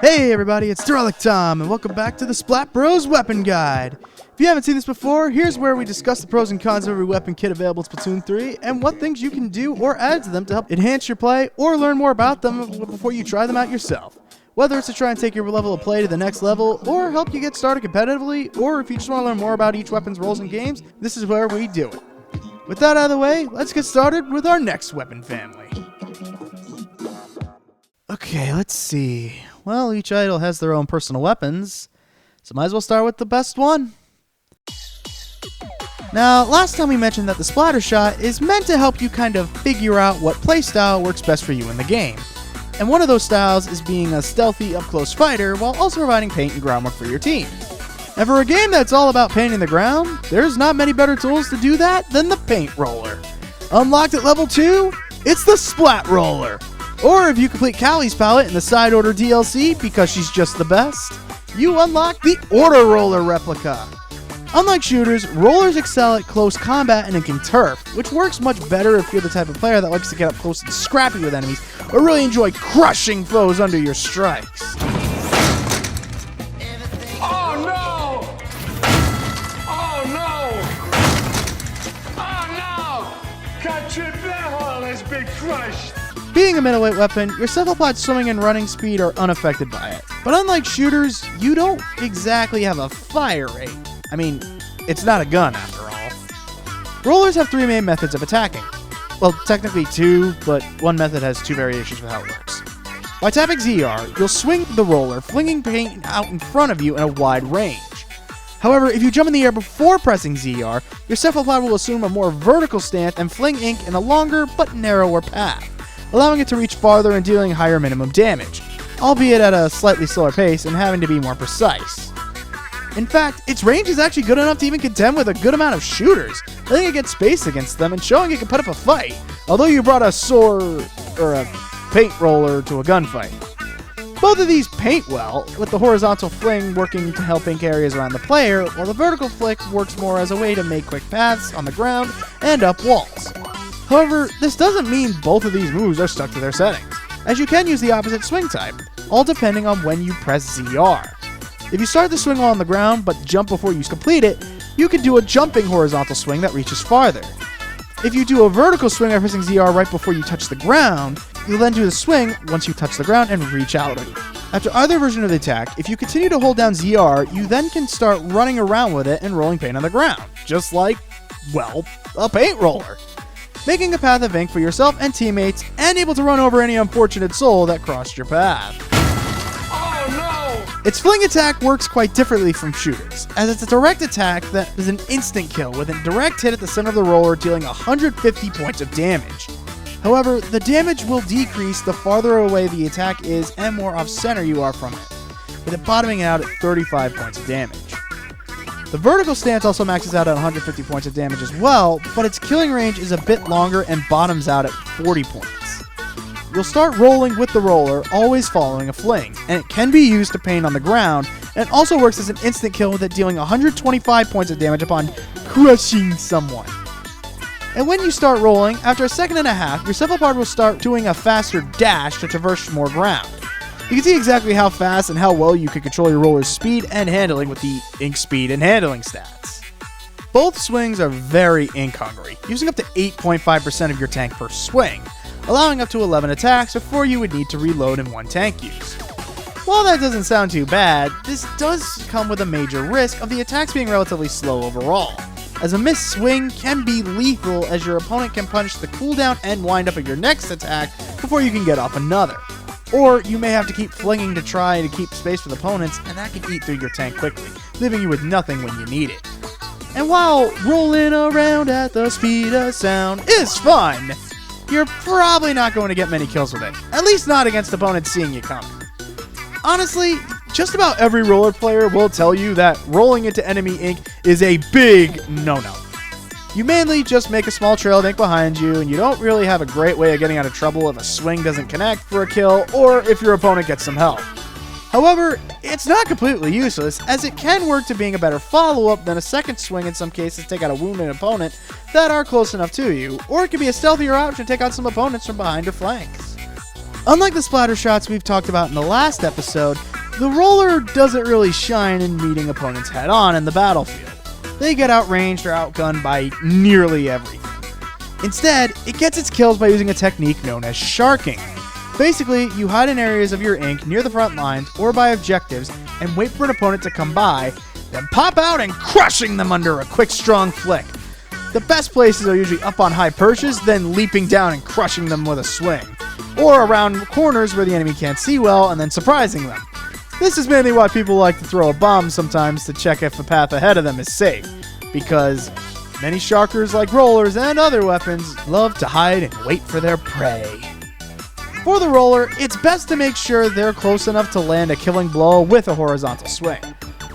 Hey everybody, it's Derelict Tom, and welcome back to the Splat Bros Weapon Guide. If you haven't seen this before, here's where we discuss the pros and cons of every weapon kit available in Splatoon 3, and what things you can do or add to them to help enhance your play, or learn more about them before you try them out yourself. Whether it's to try and take your level of play to the next level, or help you get started competitively, or if you just want to learn more about each weapon's roles in games, this is where we do it. With that out of the way, let's get started with our next weapon family. Okay, let's see. Well, each idol has their own personal weapons, so might as well start with the best one. Now, last time we mentioned that the splatter shot is meant to help you kind of figure out what playstyle works best for you in the game. And one of those styles is being a stealthy up-close fighter while also providing paint and groundwork for your team. And for a game that's all about painting the ground, there's not many better tools to do that than the paint roller. Unlocked at level 2, it's the Splat Roller. Or if you complete Callie's palette in the Side Order DLC because she's just the best, you unlock the Order Roller replica. Unlike shooters, rollers excel at close combat and inking turf, which works much better if you're the type of player that likes to get up close and scrappy with enemies, or really enjoy crushing foes under your strikes. Oh no! Oh no! Oh no! Country Black Hole has been crushed! Being a middleweight weapon, your cephalopod's swimming and running speed are unaffected by it. But unlike shooters, you don't exactly have a fire rate. I mean, it's not a gun after all. Rollers have 3 main methods of attacking. Well, technically 2, but one method has 2 variations with how it works. By tapping ZR, you'll swing the roller, flinging paint out in front of you in a wide range. However, if you jump in the air before pressing ZR, your cephalopod will assume a more vertical stance and fling ink in a longer but narrower path, allowing it to reach farther and dealing higher minimum damage, albeit at a slightly slower pace and having to be more precise. In fact, its range is actually good enough to even contend with a good amount of shooters, letting it get space against them and showing it can put up a fight, although you brought a sword or a paint roller to a gunfight. Both of these paint well, with the horizontal fling working to help ink areas around the player, while the vertical flick works more as a way to make quick paths on the ground and up walls. However, this doesn't mean both of these moves are stuck to their settings, as you can use the opposite swing type, all depending on when you press ZR. If you start the swing while on the ground, but jump before you complete it, you can do a jumping horizontal swing that reaches farther. If you do a vertical swing by pressing ZR right before you touch the ground, you'll then do the swing once you touch the ground and reach out. After either version of the attack, if you continue to hold down ZR, you then can start running around with it and rolling paint on the ground, just like, well, a paint roller, making a path of ink for yourself and teammates, and able to run over any unfortunate soul that crossed your path. Its fling attack works quite differently from shooters, as it's a direct attack that is an instant kill with a direct hit at the center of the roller dealing 150 points of damage. However, the damage will decrease the farther away the attack is and more off-center you are from it, with it bottoming out at 35 points of damage. The vertical stance also maxes out at 150 points of damage as well, but its killing range is a bit longer and bottoms out at 40 points. You'll start rolling with the roller, always following a fling, and it can be used to paint on the ground, and it also works as an instant kill with it dealing 125 points of damage upon crushing someone. And when you start rolling, after a second and a half, your cephalopod will start doing a faster dash to traverse more ground. You can see exactly how fast and how well you can control your roller's speed and handling with the ink speed and handling stats. Both swings are very ink hungry, using up to 8.5% of your tank per swing, allowing up to 11 attacks before you would need to reload in one tank use. While that doesn't sound too bad, this does come with a major risk of the attacks being relatively slow overall, as a missed swing can be lethal as your opponent can punish the cooldown and wind up of your next attack before you can get off another. Or you may have to keep flinging to try to keep space with opponents, and that can eat through your tank quickly, leaving you with nothing when you need it. And while rolling around at the speed of sound is fun, you're probably not going to get many kills with it, at least not against opponents seeing you coming. Honestly, just about every roller player will tell you that rolling into enemy ink is a big no-no. You mainly just make a small trail of ink behind you, and you don't really have a great way of getting out of trouble if a swing doesn't connect for a kill, or if your opponent gets some help. However, it's not completely useless, as it can work to being a better follow-up than a second swing in some cases to take out a wounded opponent that are close enough to you, or it can be a stealthier option to take out some opponents from behind or flanks. Unlike the splatter shots we've talked about in the last episode, The roller doesn't really shine in meeting opponents head-on in the battlefield. They get outranged or outgunned by nearly everything. Instead, it gets its kills by using a technique known as sharking. Basically, you hide in areas of your ink near the front lines or by objectives and wait for an opponent to come by, then pop out and crushing them under a quick, strong flick. The best places are usually up on high perches, then leaping down and crushing them with a swing, or around corners where the enemy can't see well and then surprising them. This is mainly why people like to throw a bomb sometimes to check if the path ahead of them is safe, because many sharkers like rollers and other weapons love to hide and wait for their prey. For the roller, it's best to make sure they're close enough to land a killing blow with a horizontal swing.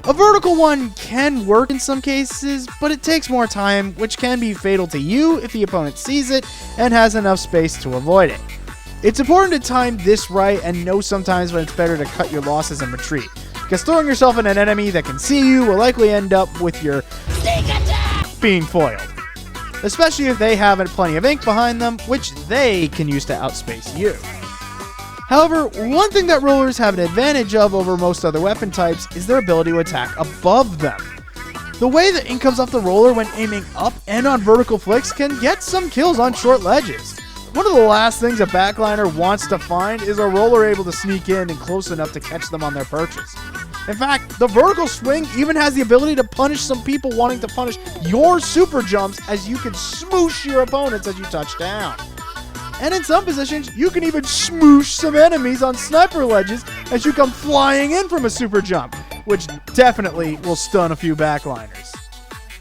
A vertical one can work in some cases, but it takes more time, which can be fatal to you if the opponent sees it and has enough space to avoid it. It's important to time this right and know sometimes when it's better to cut your losses and retreat, because throwing yourself in an enemy that can see you will likely end up with your sneak attack being foiled, especially if they have plenty of ink behind them, which they can use to outspace you. However, one thing that rollers have an advantage of over most other weapon types is their ability to attack above them. The way the ink comes off the roller when aiming up and on vertical flicks can get some kills on short ledges. One of the last things a backliner wants to find is a roller able to sneak in and close enough to catch them on their perches. In fact, the vertical swing even has the ability to punish some people wanting to punish your super jumps, as you can smoosh your opponents as you touch down. And in some positions, you can even smoosh some enemies on sniper ledges as you come flying in from a super jump, which definitely will stun a few backliners.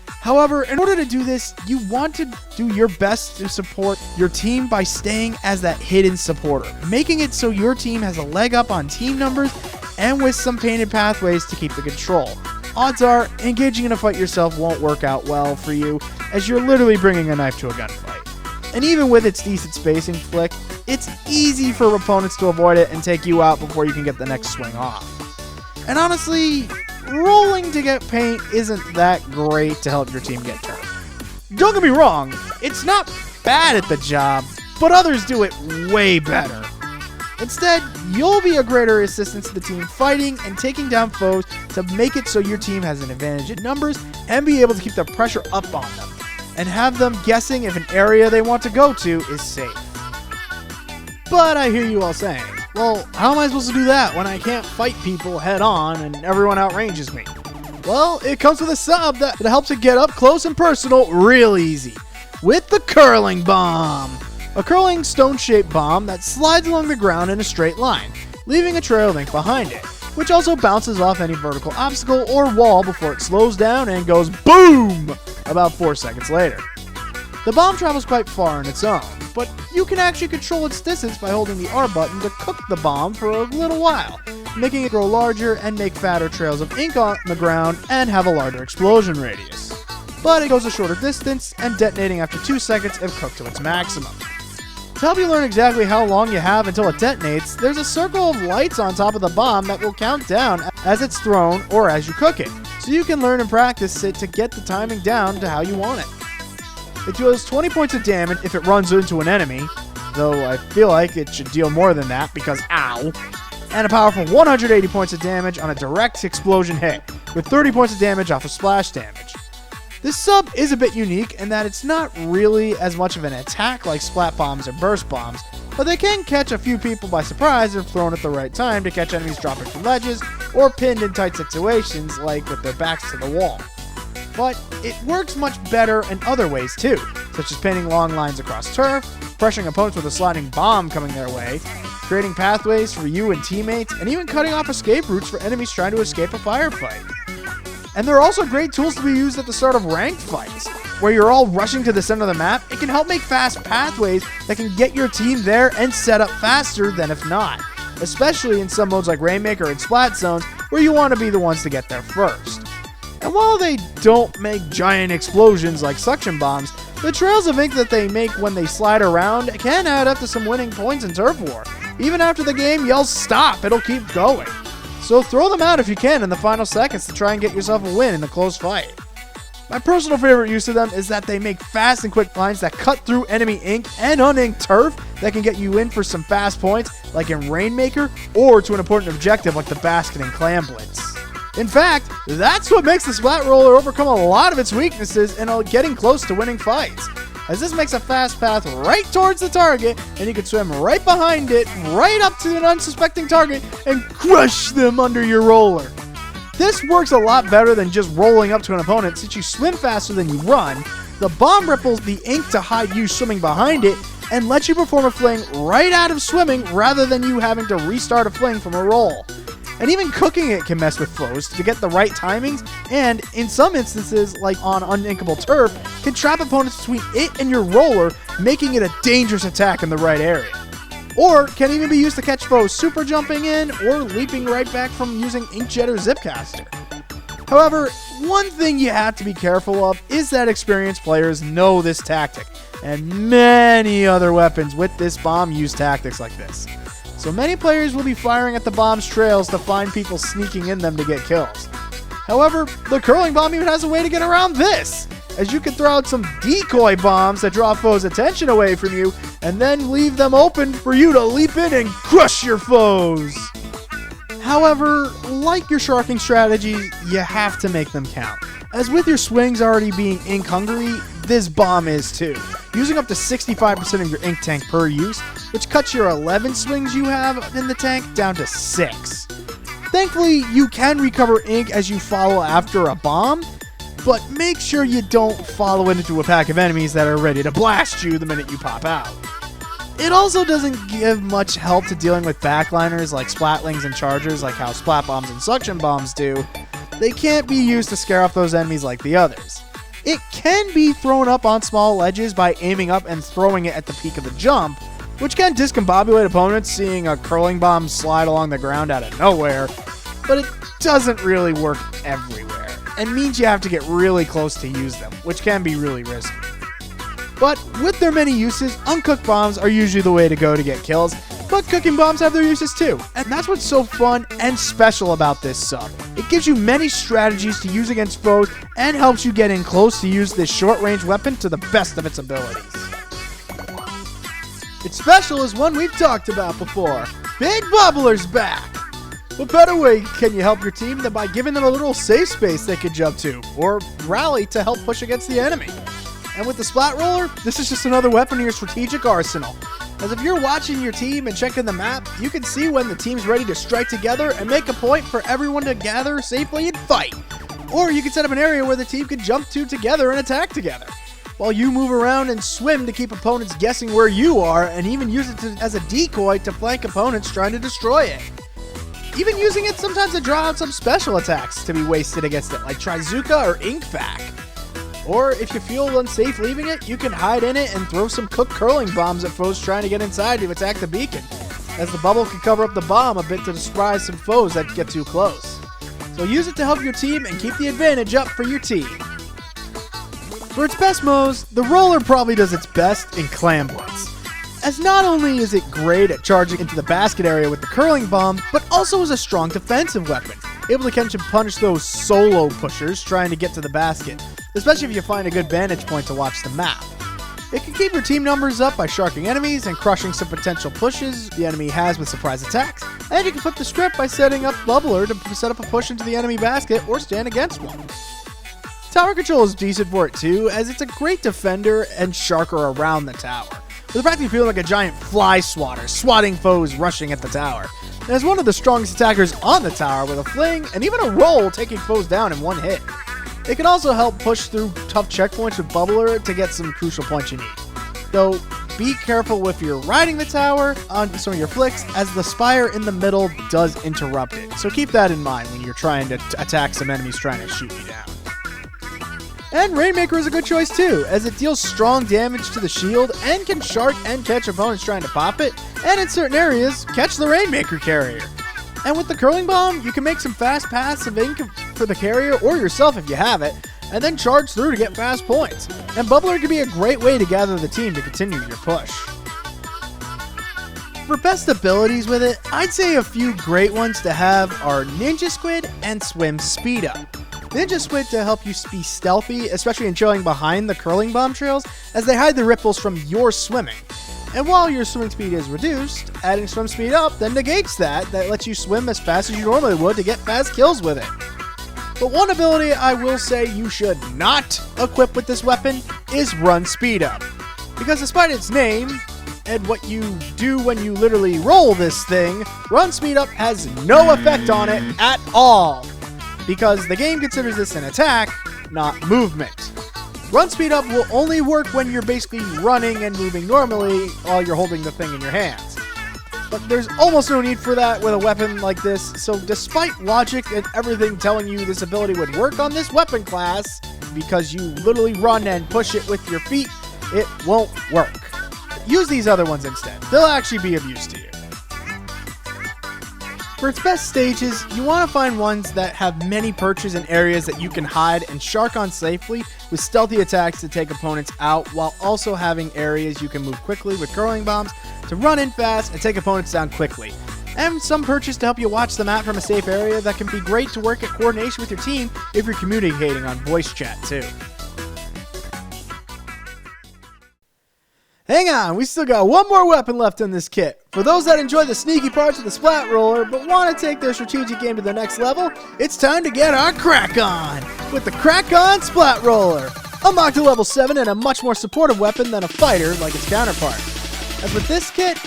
However, in order to do this, you want to do your best to support your team by staying as that hidden supporter, making it so your team has a leg up on team numbers and with some painted pathways to keep the control. Odds are, engaging in a fight yourself won't work out well for you, as you're literally bringing a knife to a gunfight. And even with its decent spacing flick, it's easy for opponents to avoid it and take you out before you can get the next swing off. And honestly, rolling to get paint isn't that great to help your team get turned. Don't get me wrong, it's not bad at the job, but others do it way better. Instead, you'll be a greater assistance to the team fighting and taking down foes to make it so your team has an advantage in numbers and be able to keep the pressure up on them, and have them guessing if an area they want to go to is safe. But I hear you all saying, well, how am I supposed to do that when I can't fight people head on and everyone outranges me? Well, it comes with a sub that helps it get up close and personal real easy, with the curling bomb. A curling stone-shaped bomb that slides along the ground in a straight line, leaving a trail of ink behind it, which also bounces off any vertical obstacle or wall before it slows down and goes BOOM! About 4 seconds later. The bomb travels quite far on its own, but you can actually control its distance by holding the R button to cook the bomb for a little while, making it grow larger and make fatter trails of ink on the ground and have a larger explosion radius. But it goes a shorter distance and detonating after 2 seconds if cooked to its maximum. To help you learn exactly how long you have until it detonates, there's a circle of lights on top of the bomb that will count down as it's thrown or as you cook it, so you can learn and practice it to get the timing down to how you want it. It deals 20 points of damage if it runs into an enemy, though I feel like it should deal more than that because ow, and a powerful 180 points of damage on a direct explosion hit, with 30 points of damage off of splash damage. This sub is a bit unique in that it's not really as much of an attack like splat bombs or burst bombs, but they can catch a few people by surprise if thrown at the right time to catch enemies dropping from ledges or pinned in tight situations like with their backs to the wall. But it works much better in other ways too, such as pinning long lines across turf, pressuring opponents with a sliding bomb coming their way, creating pathways for you and teammates, and even cutting off escape routes for enemies trying to escape a firefight. And there are also great tools to be used at the start of ranked fights, where you're all rushing to the center of the map. It can help make fast pathways that can get your team there and set up faster than if not, especially in some modes like Rainmaker and Splat Zones, where you want to be the ones to get there first. And while they don't make giant explosions like suction bombs, the trails of ink that they make when they slide around can add up to some winning points in Turf War. Even after the game yells stop, it'll keep going. So throw them out if you can in the final seconds to try and get yourself a win in a close fight. My personal favorite use of them is that they make fast and quick lines that cut through enemy ink and uninked turf that can get you in for some fast points, like in Rainmaker, or to an important objective like the basket and clam blitz. In fact, that's what makes the Splat Roller overcome a lot of its weaknesses and getting close to winning fights, as this makes a fast path right towards the target, and you can swim right behind it, right up to an unsuspecting target, and crush them under your roller. This works a lot better than just rolling up to an opponent. Since you swim faster than you run, the bomb ripples the ink to hide you swimming behind it and lets you perform a fling right out of swimming rather than you having to restart a fling from a roll. And even cooking it can mess with foes to get the right timings, and in some instances, like on uninkable turf, can trap opponents between it and your roller, making it a dangerous attack in the right area. Or can even be used to catch foes super jumping in or leaping right back from using Inkjet or Zipcaster. However, one thing you have to be careful of is that experienced players know this tactic, and many other weapons with this bomb use tactics like this. So many players will be firing at the bomb's trails to find people sneaking in them to get kills. However, the curling bomb even has a way to get around this, as you can throw out some decoy bombs that draw foes' attention away from you, and then leave them open for you to leap in and crush your foes. However, like your sharking strategy, you have to make them count. As with your swings already being ink hungry, this bomb is too, using up to 65% of your ink tank per use, which cuts your 11 swings you have in the tank down to 6. Thankfully, you can recover ink as you follow after a bomb, but make sure you don't follow it into a pack of enemies that are ready to blast you the minute you pop out. It also doesn't give much help to dealing with backliners like splatlings and chargers, like how splat bombs and suction bombs do. They can't be used to scare off those enemies like the others. It can be thrown up on small ledges by aiming up and throwing it at the peak of the jump, which can discombobulate opponents seeing a curling bomb slide along the ground out of nowhere, but it doesn't really work everywhere, and means you have to get really close to use them, which can be really risky. But with their many uses, uncooked bombs are usually the way to go to get kills, but cooking bombs have their uses too, and that's what's so fun and special about this sub. It gives you many strategies to use against foes and helps you get in close to use this short-range weapon to the best of its abilities. Its special is one we've talked about before. Big Bubbler's back! What better way can you help your team than by giving them a little safe space they could jump to, or rally to help push against the enemy? And with the Splat Roller, this is just another weapon in your strategic arsenal. As if you're watching your team and checking the map, you can see when the team's ready to strike together and make a point for everyone to gather safely and fight. Or you can set up an area where the team can jump to together and attack together, while you move around and swim to keep opponents guessing where you are, and even use it as a decoy to flank opponents trying to destroy it. Even using it sometimes to draw out some special attacks to be wasted against it, like Trizuka or Inkvac. Or if you feel unsafe leaving it, you can hide in it and throw some cooked curling bombs at foes trying to get inside to attack the beacon, as the bubble can cover up the bomb a bit to surprise some foes that get too close. So use it to help your team and keep the advantage up for your team. For its best moves, the roller probably does its best in Clam Blitz, as not only is it great at charging into the basket area with the curling bomb, but also is a strong defensive weapon, able to catch and punish those solo pushers trying to get to the basket, especially if you find a good vantage point to watch the map. It can keep your team numbers up by sharking enemies and crushing some potential pushes the enemy has with surprise attacks, and you can flip the script by setting up Bubbler to set up a push into the enemy basket or stand against one. Tower control is decent for it too, as it's a great defender and sharker around the tower, with practically feeling like a giant fly swatter, swatting foes rushing at the tower. And as one of the strongest attackers on the tower with a fling and even a roll taking foes down in one hit. It can also help push through tough checkpoints with Bubbler to get some crucial points you need. Though, be careful if you're riding the tower on some of your flicks, as the spire in the middle does interrupt it. So keep that in mind when you're trying to attack some enemies trying to shoot you down. And Rainmaker is a good choice too, as it deals strong damage to the shield and can shark and catch opponents trying to pop it, and in certain areas, catch the Rainmaker carrier. And with the curling bomb, you can make some fast paths of ink for the carrier or yourself if you have it, and then charge through to get fast points. And Bubbler can be a great way to gather the team to continue your push. For best abilities with it, I'd say a few great ones to have are Ninja Squid and Swim Speed Up. Ninja Squid to help you be stealthy, especially in trailing behind the curling bomb trails, as they hide the ripples from your swimming. And while your swimming speed is reduced, adding swim speed up then negates that lets you swim as fast as you normally would to get fast kills with it. But one ability I will say you should not equip with this weapon is Run Speed Up. Because despite its name, and what you do when you literally roll this thing, Run Speed Up has no effect on it at all. Because the game considers this an attack, not movement. Run Speed Up will only work when you're basically running and moving normally while you're holding the thing in your hands. But there's almost no need for that with a weapon like this, so despite logic and everything telling you this ability would work on this weapon class, because you literally run and push it with your feet, it won't work. Use these other ones instead. They'll actually be of use to you. For its best stages, you want to find ones that have many perches and areas that you can hide and shark on safely with stealthy attacks to take opponents out, while also having areas you can move quickly with curling bombs to run in fast and take opponents down quickly. And some perches to help you watch the map from a safe area that can be great to work at coordination with your team if you're communicating on voice chat too. Hang on, we still got one more weapon left in this kit. For those that enjoy the sneaky parts of the Splat Roller but want to take their strategic game to the next level, it's time to get our Krak-On with the Krak-On Splat Roller. Unlocked to level 7 and a much more supportive weapon than a fighter like its counterpart. As with this kit,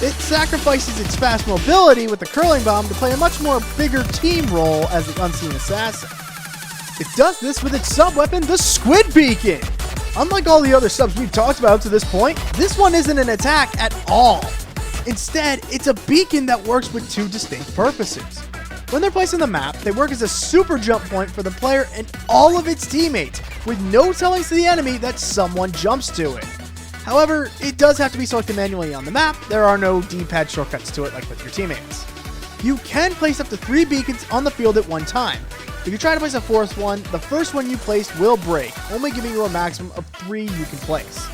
it sacrifices its fast mobility with the curling bomb to play a much more bigger team role as the unseen assassin. It does this with its sub-weapon, the Squid Beakon. Unlike all the other subs we've talked about up to this point, this one isn't an attack at all. Instead, it's a beacon that works with two distinct purposes. When they're placed on the map, they work as a super jump point for the player and all of its teammates, with no telling to the enemy that someone jumps to it. However, it does have to be selected manually on the map. There are no D-pad shortcuts to it like with your teammates. You can place up to 3 beacons on the field at one time. If you try to place a 4th one, the first one you placed will break, only giving you a maximum of 3 you can place.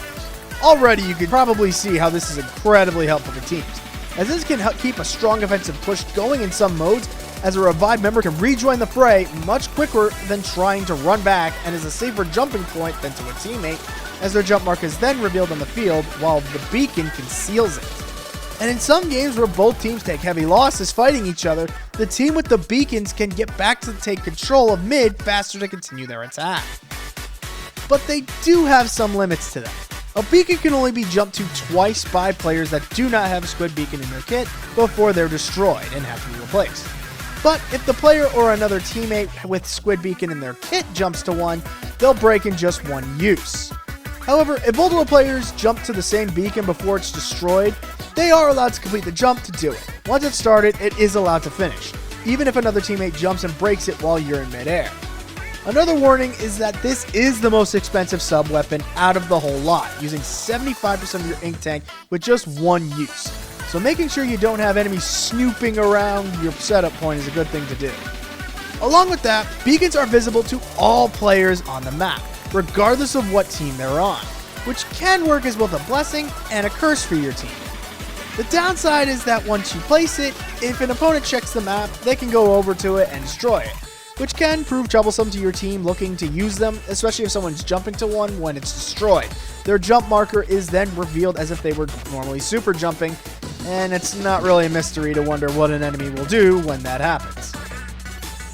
Already, you can probably see how this is incredibly helpful for teams, as this can help keep a strong offensive push going in some modes, as a revived member can rejoin the fray much quicker than trying to run back, and is a safer jumping point than to a teammate, as their jump mark is then revealed on the field while the beacon conceals it. And in some games where both teams take heavy losses fighting each other, the team with the beacons can get back to take control of mid faster to continue their attack. But they do have some limits to that. A beacon can only be jumped to twice by players that do not have Squid Beakon in their kit before they're destroyed and have to be replaced. But if the player or another teammate with Squid Beakon in their kit jumps to one, they'll break in just one use. However, if multiple players jump to the same beacon before it's destroyed, they are allowed to complete the jump to do it. Once it's started, it is allowed to finish, even if another teammate jumps and breaks it while you're in midair. Another warning is that this is the most expensive sub-weapon out of the whole lot, using 75% of your ink tank with just one use. So making sure you don't have enemies snooping around your setup point is a good thing to do. Along with that, beacons are visible to all players on the map, regardless of what team they're on, which can work as both a blessing and a curse for your team. The downside is that once you place it, if an opponent checks the map, they can go over to it and destroy it, which can prove troublesome to your team looking to use them, especially if someone's jumping to one when it's destroyed. Their jump marker is then revealed as if they were normally super jumping, and it's not really a mystery to wonder what an enemy will do when that happens.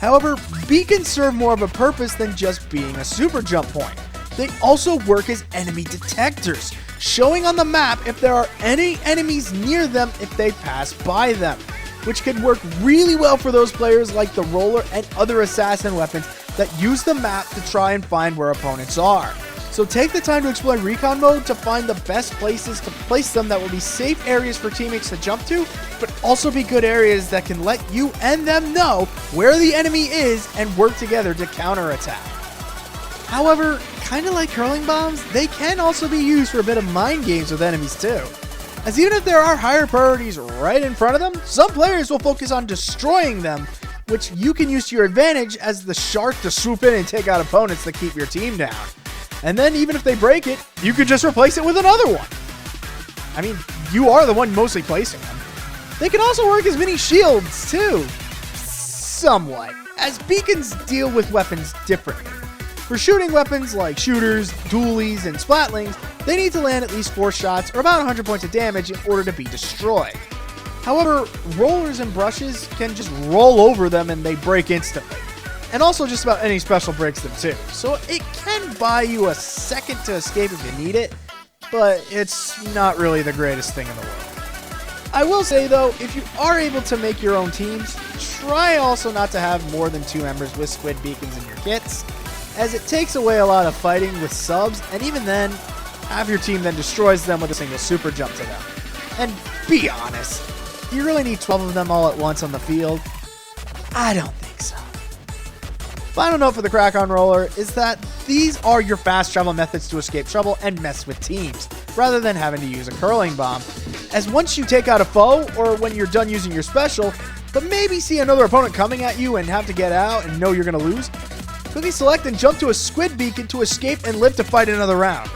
However, beacons serve more of a purpose than just being a super jump point. They also work as enemy detectors, showing on the map if there are any enemies near them if they pass by them, which can work really well for those players like the Roller and other assassin weapons that use the map to try and find where opponents are. So take the time to explore recon mode to find the best places to place them that will be safe areas for teammates to jump to, but also be good areas that can let you and them know where the enemy is and work together to counterattack. However, kind of like curling bombs, they can also be used for a bit of mind games with enemies too. As even if there are higher priorities right in front of them, some players will focus on destroying them, which you can use to your advantage as the shark to swoop in and take out opponents that keep your team down. And then even if they break it, you could just replace it with another one. I mean, you are the one mostly placing them. They can also work as mini shields too. somewhat, as beacons deal with weapons differently. For shooting weapons like shooters, dualies, and splatlings, they need to land at least 4 shots or about 100 points of damage in order to be destroyed. However, rollers and brushes can just roll over them and they break instantly. And also just about any special breaks them too. So it can buy you a second to escape if you need it, but it's not really the greatest thing in the world. I will say though, if you are able to make your own teams, try also not to have more than 2 members with Squid Beakons in your kits, as it takes away a lot of fighting with subs, and even then, half your team then destroys them with a single super jump to them. And be honest, do you really need 12 of them all at once on the field? I don't think so. Final note for the Kraken Roller is that these are your fast travel methods to escape trouble and mess with teams, rather than having to use a curling bomb. As once you take out a foe, or when you're done using your special, but maybe see another opponent coming at you and have to get out and know you're going to lose, quickly select and jump to a Squid Beakon to escape and live to fight another round.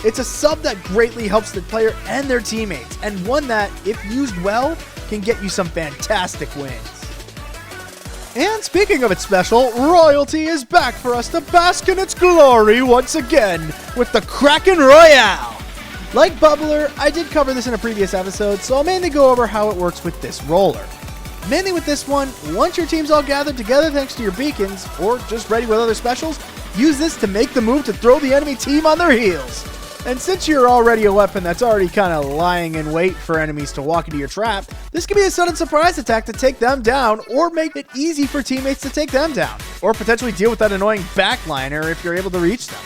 It's a sub that greatly helps the player and their teammates, and one that, if used well, can get you some fantastic wins. And speaking of its special, royalty is back for us to bask in its glory once again with the Kraken Royale. Like Bubbler, I did cover this in a previous episode, so I'll mainly go over how it works with this roller. Mainly with this one, once your team's all gathered together thanks to your beacons, or just ready with other specials, use this to make the move to throw the enemy team on their heels. And since you're already a weapon that's already kind of lying in wait for enemies to walk into your trap, this can be a sudden surprise attack to take them down, or make it easy for teammates to take them down, or potentially deal with that annoying backliner if you're able to reach them.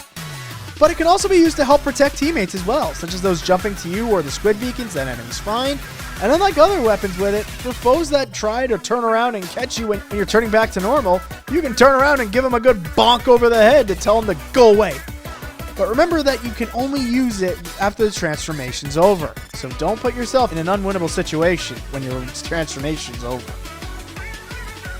But it can also be used to help protect teammates as well, such as those jumping to you or the Squid Beakons that enemies find. And unlike other weapons with it, for foes that try to turn around and catch you when you're turning back to normal, you can turn around and give them a good bonk over the head to tell them to go away. But remember that you can only use it after the transformation's over, so don't put yourself in an unwinnable situation when your transformation's over.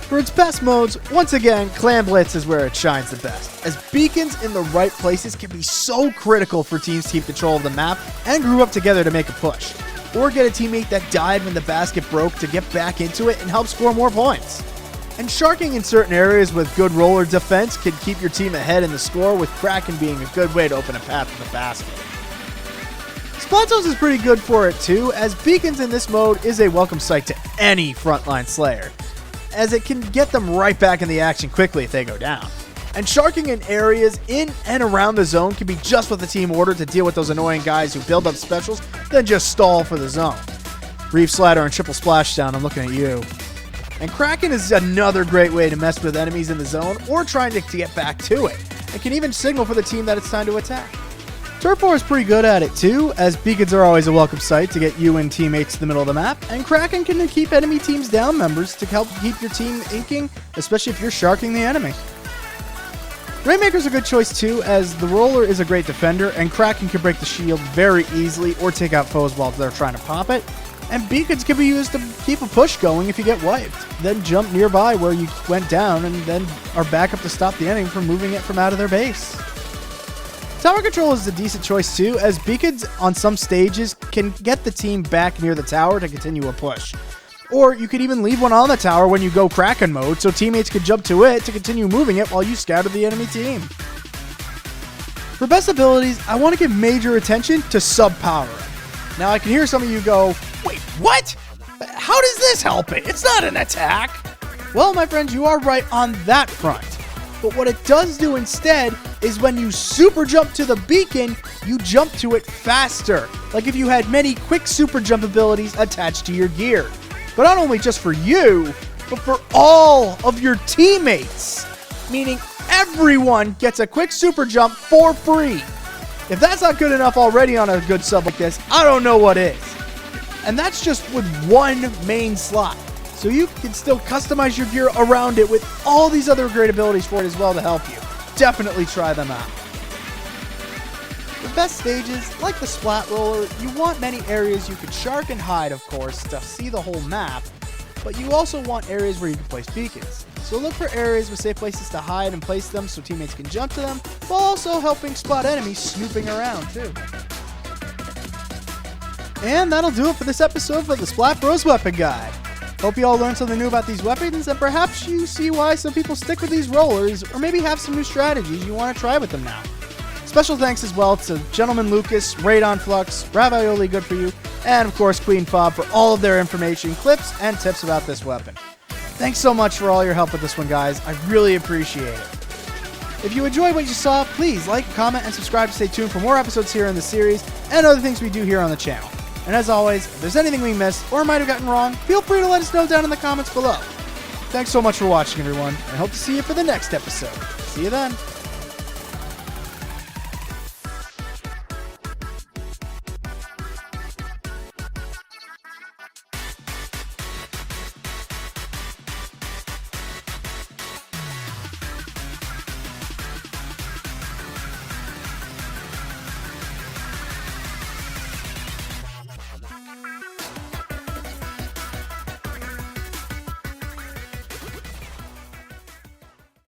For its best modes, once again, Clan Blitz is where it shines the best, as beacons in the right places can be so critical for teams to keep control of the map and group up together to make a push, or get a teammate that died when the basket broke to get back into it and help score more points. And sharking in certain areas with good roller defense can keep your team ahead in the score, with Kraken being a good way to open a path to the basket. Splatos is pretty good for it too, as beacons in this mode is a welcome sight to any frontline slayer, as it can get them right back in the action quickly if they go down. And sharking in areas in and around the zone can be just what the team ordered to deal with those annoying guys who build up specials, then just stall for the zone. Reef Slider and Triple Splashdown, I'm looking at you. And Kraken is another great way to mess with enemies in the zone or trying to get back to it. It can even signal for the team that it's time to attack. Turf War is pretty good at it too, as beacons are always a welcome sight to get you and teammates to the middle of the map, and Kraken can keep enemy teams down members to help keep your team inking, especially if you're sharking the enemy. Rainmaker's a good choice too, as the roller is a great defender, and Kraken can break the shield very easily or take out foes while they're trying to pop it. And beacons can be used to keep a push going if you get wiped. Then jump nearby where you went down and then are back up to stop the enemy from moving it from out of their base. Tower control is a decent choice too, as beacons on some stages can get the team back near the tower to continue a push. Or you could even leave one on the tower when you go Kraken mode, so teammates could jump to it to continue moving it while you scatter the enemy team. For best abilities, I want to give major attention to sub power. Now I can hear some of you go, wait, what? How does this help it? It's not an attack. Well, my friends, you are right on that front. But what it does do instead is when you super jump to the beacon, you jump to it faster. Like if you had many quick super jump abilities attached to your gear. But not only just for you, but for all of your teammates. Meaning everyone gets a quick super jump for free. If that's not good enough already on a good sub like this, I don't know what is. And that's just with one main slot. So you can still customize your gear around it with all these other great abilities for it as well to help you. Definitely try them out. The best stages, like the Splat Roller, you want many areas you can shark and hide, of course, to see the whole map, but you also want areas where you can place beacons. So look for areas with safe places to hide and place them so teammates can jump to them, while also helping spot enemies snooping around too. And that'll do it for this episode of the Splat Bros Weapon Guide. Hope you all learned something new about these weapons, and perhaps you see why some people stick with these rollers, or maybe have some new strategies you want to try with them now. Special thanks as well to Gentleman Lucas, Radon Flux, Ravioli Good For You, and of course Queen Fob for all of their information, clips, and tips about this weapon. Thanks so much for all your help with this one, guys. I really appreciate it. If you enjoyed what you saw, please like, comment, and subscribe to stay tuned for more episodes here in the series and other things we do here on the channel. And as always, if there's anything we missed or might have gotten wrong, feel free to let us know down in the comments below. Thanks so much for watching, everyone, and hope to see you for the next episode. See you then.